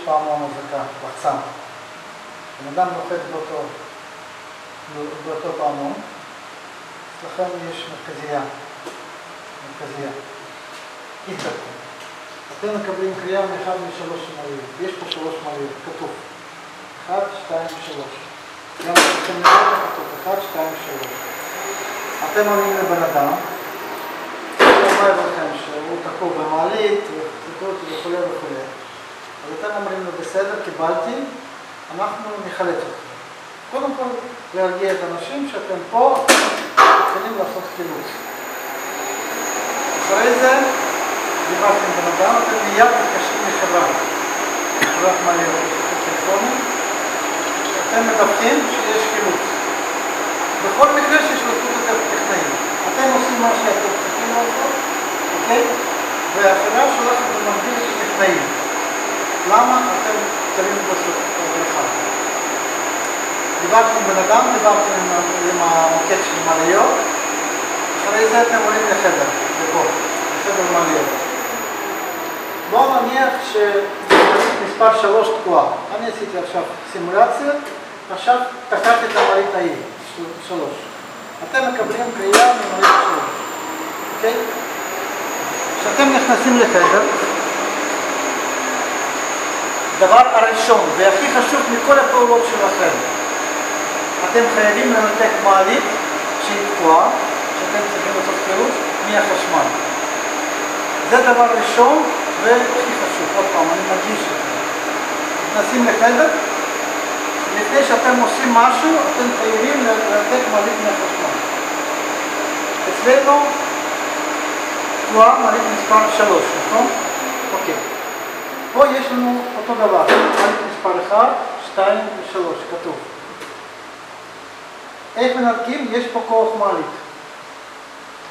פעמון הזקה, לחצן. בן אדם נוחת באותו פעמון, אצלכם יש מרכזייה. איתרקו. אתם מקבלים קריאה מאחד משלוש שמליות. יש פה שלוש שמליות, כתוב. 1, 2, 3. גם אתם נראה כתוב, 1, 2, 3. אתם עונים לבן אדם, הוא אומר לכם שהוא תקוע במעלית, וחצות וכו' וכו'. אז אתם אומרים לו, בסדר, קיבלתי, אנחנו נחלץ אתכם. קודם כל, להרגיע את האנשים שאתם פה, יכולים לעשות חילוץ. אחרי זה, דיברתם בן אדם, אתם מיד מתקשרים לחברה. חברת מעליות, טלפונים. אתם מדווחים שיש חילוץ. בכל מקרה שיש לעשות את הטכנאים. אתם עושים מה שאתם צריכים לעשות, אוקיי? והחברה שולחת במקביל את הטכנאים. למה אתם צריכים לעשות את הדרכה? דיברתם עם בן אדם, דיברתם עם המוקד של מעליות. אחרי זה אתם עולים לחדר, לפה, לחדר מעליות. בואו נניח שמספר 3 תקועה. אני עשיתי עכשיו סימולציה, עכשיו תקעתי את המעלית ההיא, 3. אתם מקבלים קריאה ממעלית 3, אוקיי? כשאתם נכנסים לחדר, דבר הראשון והכי חשוב מכל הפעולות שלכם, אתם חייבים לנתק מעלית שהיא תקועה, שאתם צריכים לעשות חילוץ מהחשמל. זה דבר ראשון והכי חשוב. עוד פעם, אני מדגיש את זה. נכנסים לחדר, לפני שאתם עושים משהו, אתם חייבים לנתק מעלית מהחשמל. אצלנו תקועה מעלית מספר 3, נכון? אוקיי. פה יש לנו אותו דבר, מעלית מספר 1, 2 ו-3, כתוב. איך מנתקים? יש פה כוח מעלית.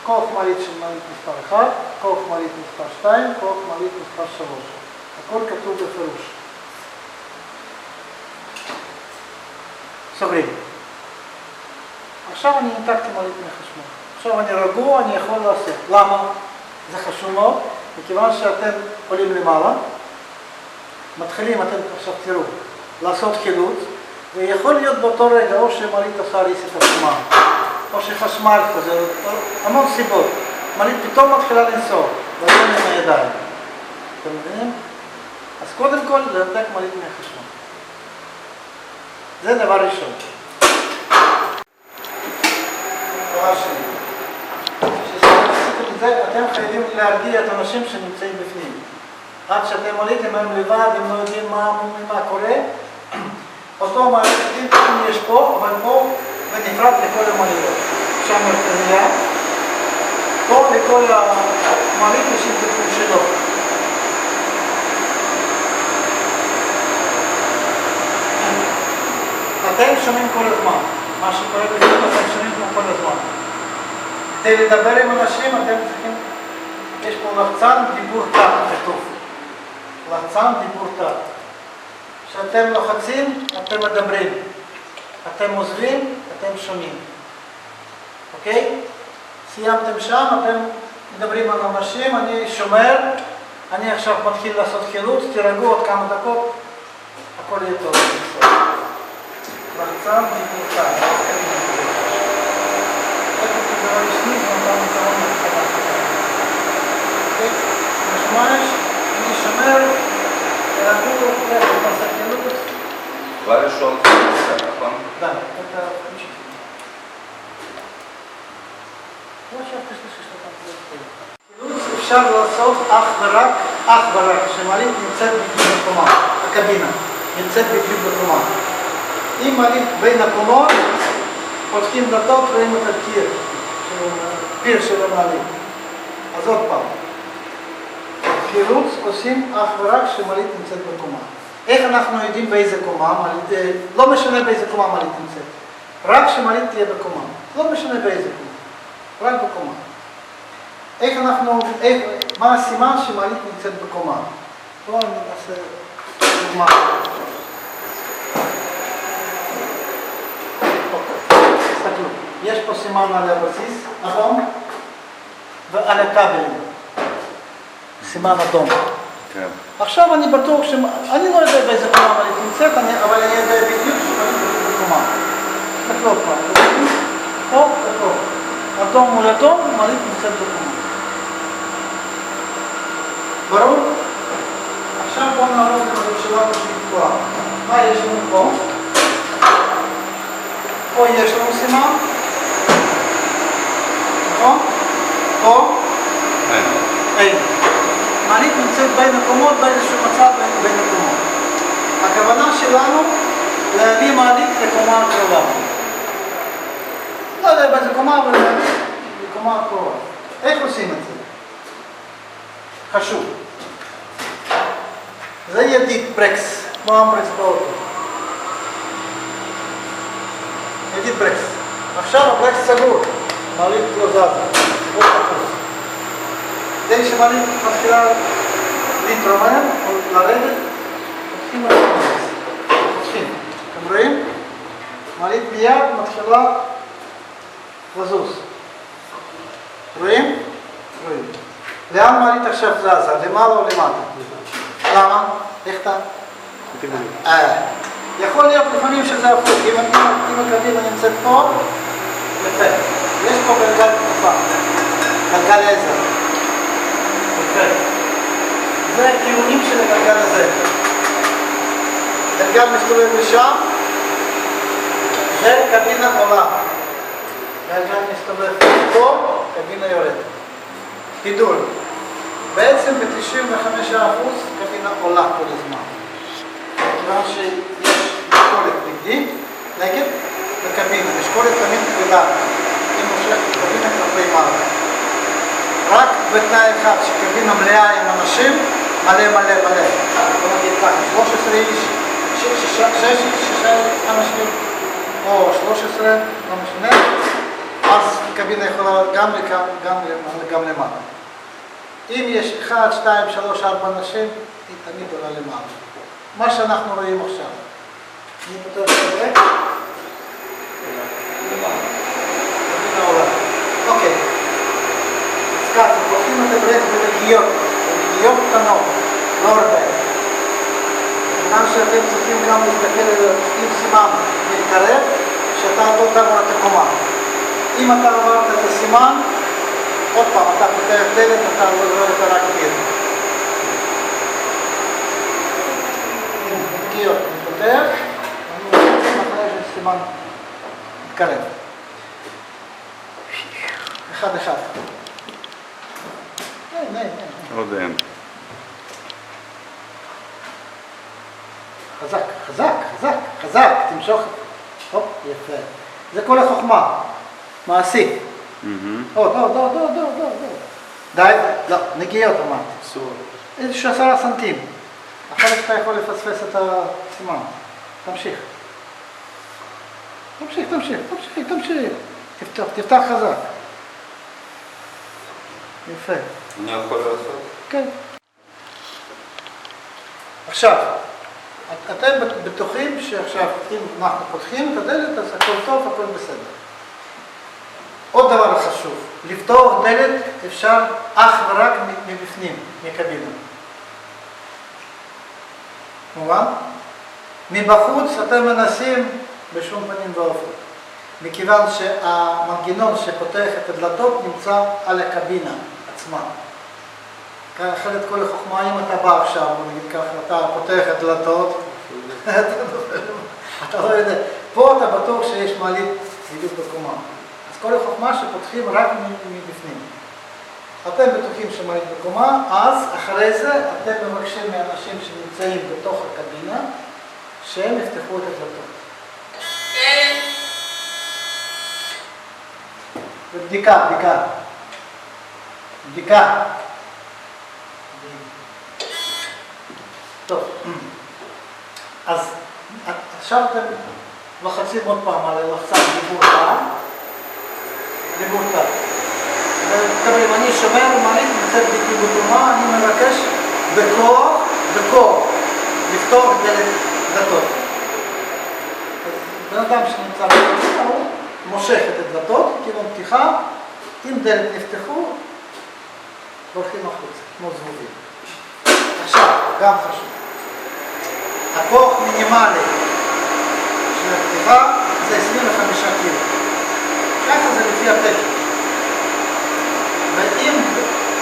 כוח מעלית של מעלית מספר 1, כוח מעלית מספר 2, כוח מעלית מספר 3. הכל כתוב בפירוש. סוגרים. עכשיו אני נתקתי מעלית מהחשמל. עכשיו אני רגוע, אני יכול לעשות. למה? זה חשוב מאוד, מכיוון שאתם עולים למעלה, מתחילים, אתם עכשיו תראו, לעשות חילוץ, ויכול להיות באותו רגע או שמעלית עושה ריס את עצמה, או שחשמל חוזר, המון סיבות. מעלית פתאום מתחילה לנסוע, ולא עם הידיים. אתם מבינים? אז קודם כל, לנתק מעלית מהחשמל. זה דבר ראשון. דבר שני. כשעשיתם את זה, אתם חייבים להרגיע את האנשים שנמצאים בפנים. עד שאתם עליתם, הם לבד, הם לא יודעים מה קורה. אותו מעלית יש פה, אבל פה ונפרד לכל המעליות. שם מרכזייה. פה לכל המעלית יש טיפול שלו. אתם שומעים כל הזמן. מה שקורה בפנים אתם שומעים כל הזמן. כדי לדבר עם אנשים אתם צריכים, יש פה לחצן דיבור תת, כתוב. לחצן דיבור תת. כשאתם לוחצים, אתם מדברים. אתם עוזבים, אתם שומעים. אוקיי? סיימתם שם, אתם מדברים על אנשים, אני שומר, אני עכשיו מתחיל לעשות חילוץ, תירגעו עוד כמה דקות, הכל יהיה טוב. לחצן דיבור תת. אני שומר, תירגעו, תעשה חילוץ. דבר ראשון, נכון? Да, это очень. Ну, сейчас слышишь, что там происходит. אפשר לעשות אך ורק, שמעלית נמצאת בדיוק בקומה, הקבינה נמצאת בדיוק בקומה. אם מעלית בין הקומות, פותחים דלתות, רואים את פיר של המעלית. אז עוד פעם, חילוץ עושים אך ורק שמעלית נמצאת בקומה. איך אנחנו יודעים באיזה קומה, לא משנה באיזה קומה מעלית נמצאת, רק שמעלית תהיה בקומה, לא משנה באיזה קומה, רק בקומה. איך אנחנו, מה הסימן שמעלית נמצאת בקומה? בואו נעשה דוגמה. תסתכלו, יש פה סימן על הבסיס, אדום, ועל הכבלים, סימן אדום. כן. עכשיו אני בטוח אני לא יודע באיזה קומה מעלית נמצאת, אבל אני יודע בדיוק שמעלית בקומה. תסתכלו פעם, פה ופה. אדום מול אדום, מעלית נמצאת בקומה. ברור? עכשיו בואו נערוך למעלית שלנו שהיא תקועה. מה יש לנו פה? פה יש לנו סימן. נכון? פה? אין. מעלית נמצאת בין מקומות, באיזשהו מצב בין מקומות. הכוונה שלנו להביא מעלית לקומה הקרובה. לא יודע באיזה קומה, אבל להביא לקומה הקרובה. איך עושים את זה? חשוב. זה ידיד ברקס, כמו אמברקס באוטו. ידיד ברקס. עכשיו הברקס סגור, מעלית לא זזה. לא חפוש. כדי שמעלית מתחילה להתרומם או לרדת, פותחים את הברקס. פותחים. אתם רואים? מעלית מיד מתחילה לזוז. רואים? רואים. לאן מעלית עכשיו זזה? למעלה או למטה? למה? איך אתה? יכול להיות לפעמים שזה הפוך. אם הקבינה נמצאת פה, יפה. יש פה גלגל תקופה. גלגל עזר. יפה. זה הכיוונים של הגלגל הזה. גלגל מסתובב לשם, זה קבינה עולה. גלגל מסתובב פה, קבינה יורדת. תדעו. בעצם ב-95% קבינה עולה כל הזמן. כיוון שיש משקולת נגד לקבינה. משקולת תמיד כבדה. היא מושכת קבינה כלפי מעלה. רק בתנאי אחד, שקבינה מלאה עם אנשים, מלא. בוא נגיד ככה, 13 איש, 6 אנשים, או 13, לא משנה, אז קבינה יכולה גם לכאן, גם למעלה. אם יש 1, 2, 3, 4 אנשים, היא תמיד עולה למעלה. מה שאנחנו רואים עכשיו. אני פותח את הברק. קבינה עולה. אוקיי. אז ככה, פותחים את הברק ברגיעות קטנות, לא הרבה. כיוון שאתם צריכים גם להסתכל על עם סימן להתקרב, שאתה לא תעבור את הקומה. אם אתה עברת את הסימן, עוד פעם, אתה פותח דלת, אתה לא רואה את רק דלת. נגיעות, אני פותח, אני אחרי שסימן מתקרב. אחד. עוד אין. חזק, תמשוך. הופ, יפה. זה כל החוכמה. מעשי. עוד. די, לא, נגיעות אמרת. איזה 10 סנטים. אחרת אתה יכול לפספס את הסימן. תמשיך. תפתח חזק. יפה. אני יכול לעשות? כן. עכשיו, אתם בטוחים שעכשיו, אם אנחנו פותחים את הדלת, אז הכל טוב, הכל בסדר. עוד דבר חשוב, לפתוח דלת אפשר אך ורק מבפנים, מקבינה. מובן? מבחוץ אתם מנסים בשום פנים ואופן. מכיוון שהמנגנון שפותח את הדלתות נמצא על הקבינה עצמה. אחרת כל החוכמה, אם אתה בא עכשיו, נגיד ככה, אתה פותח את הדלתות, אתה לא יודע. פה אתה בטוח שיש מעלית בדיוק בקומה. אז כל החוכמה שפותחים רק מבפנים. אתם בטוחים שמעלית בקומה, אז אחרי זה אתם מבקשים מאנשים שנמצאים בתוך הקבינה, שהם יפתחו את הדלתות. בדיקה. טוב, אז עכשיו אתם לחצים עוד פעם על הלחצן דיבור תא. תקבלים, אני שומר מעלית, נמצאת בדיוק בקומה, אני מבקש בכוח, לפתוח דלתות. בן אדם שנמצא בקומה, הוא מושך את הדלתות, כיוון פתיחה, אם דלת נפתחו, הולכים החוצה, כמו זבובים. עכשיו, גם חשוב. הכוח מינימלי של הפתיחה זה 25 קילו. ככה זה לפי התקן. ואם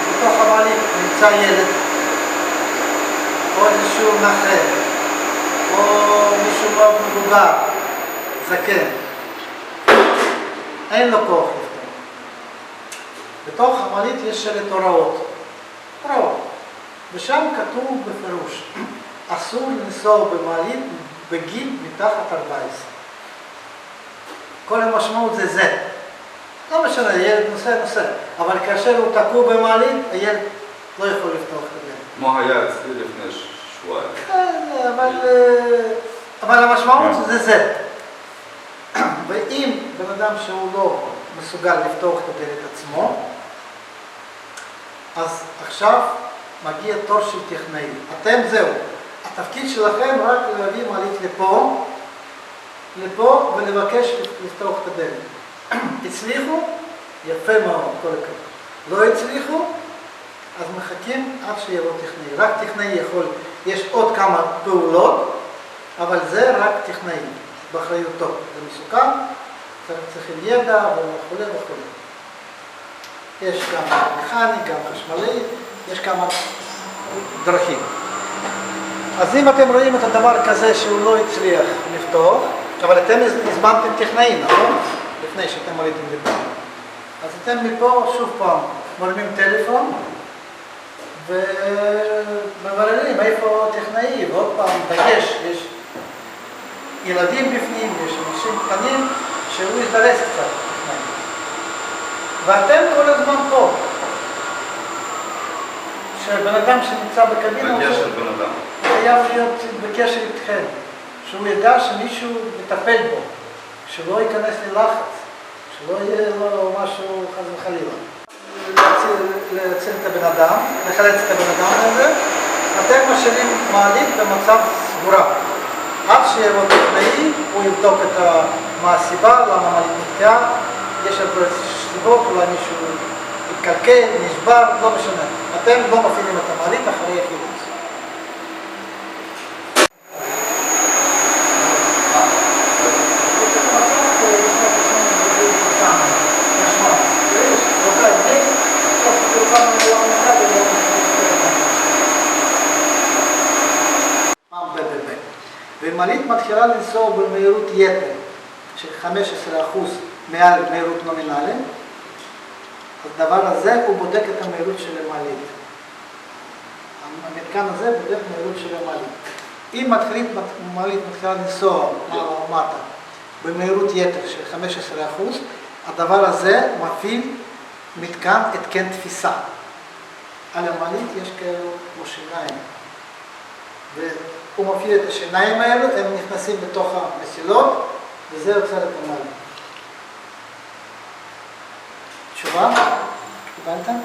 בתוך המעלית נמצא ילד, או איזשהו נכה, או מישהו מאוד מבוגר, זקן, אין לו כוח לפתוח. בתוך המעלית יש שלט הוראות. ושם כתוב בפירוש, אסור לנסוע במעלית בגיל מתחת 14. כל המשמעות זה זה. לא משנה, הילד נוסע, אבל כאשר הוא תקוע במעלית, הילד לא יכול לפתוח את הדלת. כמו היה אצלי לפני שבועיים. אבל המשמעות זה זה. ואם בן אדם שהוא לא מסוגל לפתוח את הדלת עצמו, אז עכשיו מגיע תור של טכנאי. אתם זהו. התפקיד שלכם רק להביא מעלית לפה ולבקש לפתוח את הדלת. הצליחו? יפה מאוד, כל הכבוד. לא הצליחו? אז מחכים עד שיבוא טכנאי. רק טכנאי יכול, יש עוד כמה פעולות, אבל זה רק טכנאי, באחריותו. זה מסוכן, צריכים ידע וכו' וכו'. יש גם מכני, גם חשמלי, יש כמה דרכים. אז אם אתם רואים את הדבר כזה שהוא לא הצליח לפתוח, אבל אתם הזמנתם טכנאי, נכון? לפני שאתם עליתם לפה. אז אתם מפה שוב פעם מרימים טלפון ומבררים איפה טכנאי, ועוד פעם דגש, יש ילדים בפנים, יש אנשים קטנים שהוא יתדרס קצת טכנאי. ואתם כל הזמן פה. שבן אדם שנמצא בקבינה, בקשר בן אדם. חייב להיות בקשר איתכם, שהוא ידע שמישהו מטפל בו, שלא ייכנס ללחץ, שלא יהיה לו משהו חס וחלילה. להציל את הבן אדם, לחלץ את הבן אדם הזה, אתם משאירים מעלית במצב סגורה. עד שיבוא טכנאי, הוא יבדוק מה הסיבה, למה מעלית נתקעה, יש הרבה סיבות, אולי מישהו התקלקל, נשבר, לא משנה. אתם לא מפעילים את המעלית אחרי החילוץ. ומעלית מתחילה לנסוע במהירות יתר של 15% מעל מהירות נומינלית, אז הדבר הזה הוא בודק את המהירות של המעלית. המתקן הזה בודק מהירות של המעלית. אם מעלית מתחילה לנסוע מטה במהירות יתר של 15%, הדבר הזה מפעיל מתקן התקן תפיסה. על המעלית יש כאלו כמו שיניים. והוא מפעיל את השיניים האלו, הם נכנסים בתוך המסילות, וזה יוצר את המעלית. תשובה? קיבלתם?